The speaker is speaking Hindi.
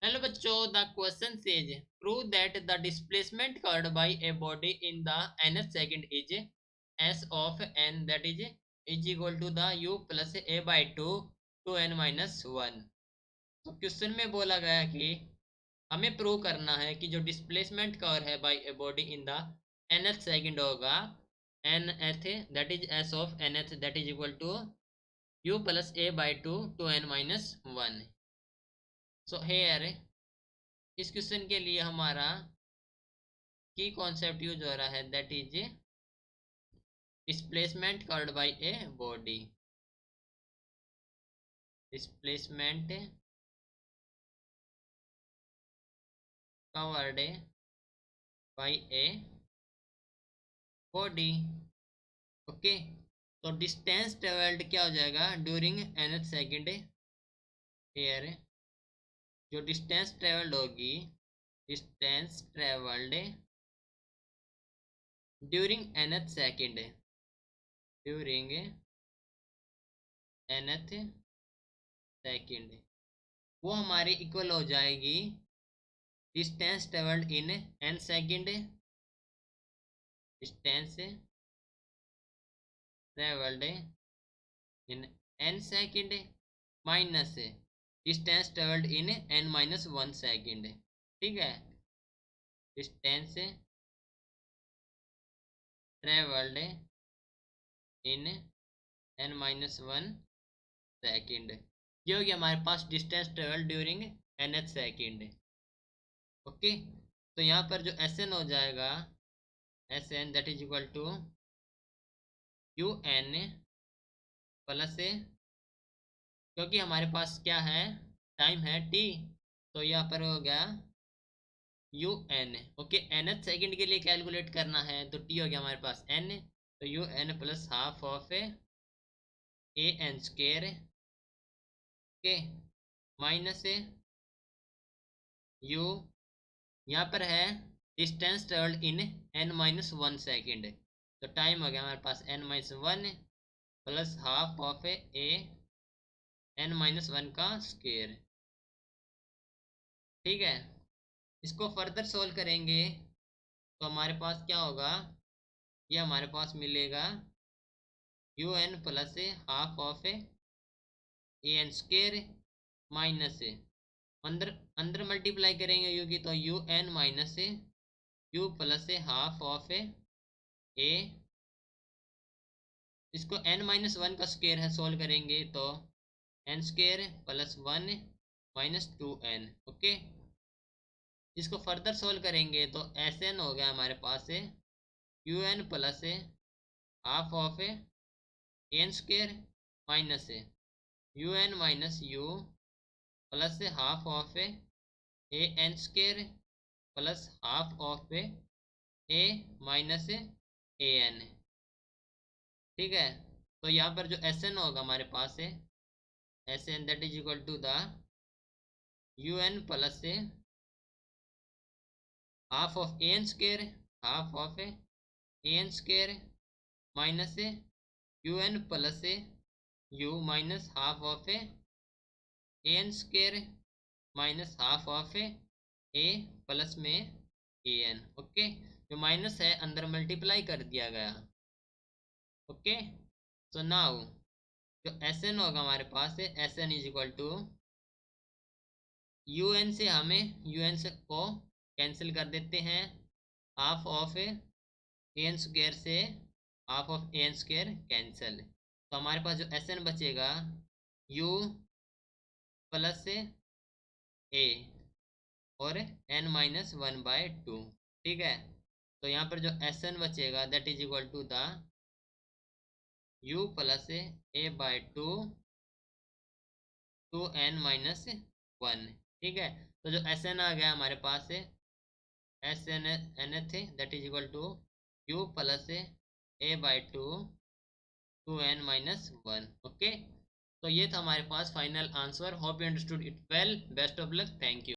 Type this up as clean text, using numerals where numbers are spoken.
हेलो बच्चों, the question says prove that the displacement covered by a body in the nth second is s of n that is equal to the u plus a by two n minus one. तो क्वेश्चन में बोला गया कि हमें प्रूव करना है कि जो डिस्प्लेसमेंट कवर है by a body in the nth second होगा nth that is s of nth that is equal to u plus a by two n minus one. So here इस क्वेश्चन के लिए हमारा की कॉन्सेप्ट यूज हो रहा है that is displacement covered by a body. Displacement covered by a body. Okay, तो डिस्टेंस ट्रेवल्ड क्या हो जाएगा ड्यूरिंग nth सेकंड। हेयर जो डिस्टेंस ट्रेवल्ड होगी, distance travelled during nth second, during nth second, वो हमारी इक्वल हो जाएगी distance travelled in n second, distance travelled in n second minus distance travelled in n minus one second. ठीक है, distance travelled in n minus one second, ये हो गया हमारे पास distance travelled during nth second. Okay, तो यहाँ पर जो Sn हो जाएगा, Sn that is equal to un plus, क्योंकि हमारे पास क्या है टाइम है t, तो यहाँ पर हो गया un। ओके, nth सेकंड के लिए कैलकुलेट करना है तो t हो गया हमारे पास n, तो un plus half of a n square. Okay, minus u, यहाँ पर है distance travelled in n minus one second, तो टाइम हो गया हमारे पास n minus one plus half of a n minus one का स्क्वायर। ठीक है, इसको फर्दर सोल्व करेंगे तो हमारे पास क्या होगा, ये हमारे पास मिलेगा un plus half of a n square minus, अंदर अंदर मल्टीप्लाई करेंगे u की, तो un minus u plus half of a, इसको n माइनस वन का स्क्वायर है, सोल्व करेंगे तो n square plus one minus two n। Okay, इसको फर्दर सोल्व करेंगे तो Sn हो गया हमारे पास un plus half of n square minus un minus u plus half of a n square plus half of a minus a n. ठीक है, तो यहाँ पर जो Sn होगा हमारे पास है Sn that is equal to the un plus half of a n square, half of a n square minus un plus u minus half of a n square minus half of a plus में ए एन। ओके, जो माइनस है अंदर मल्टीप्लाई कर दिया गया। ओके, सो नाउ जो Sn होगा हमारे पास है Sn is equal to un से हमें un से को कैंसिल कर देते हैं, हाफ ऑफ एन स्क्वायर से half of n square cancel, तो हमारे पास जो Sn बचेगा u प्लस ए और n minus one by two. ठीक है, तो यहाँ पर जो Sn बचेगा that is equal to the u plus a by two n minus one. ठीक है, तो जो Sn आ गया हमारे पास है Sn nth that is equal to u plus a by two n minus one. Okay, तो ये था हमारे पास final answer. Hope you understood it well. Best of luck, thank you.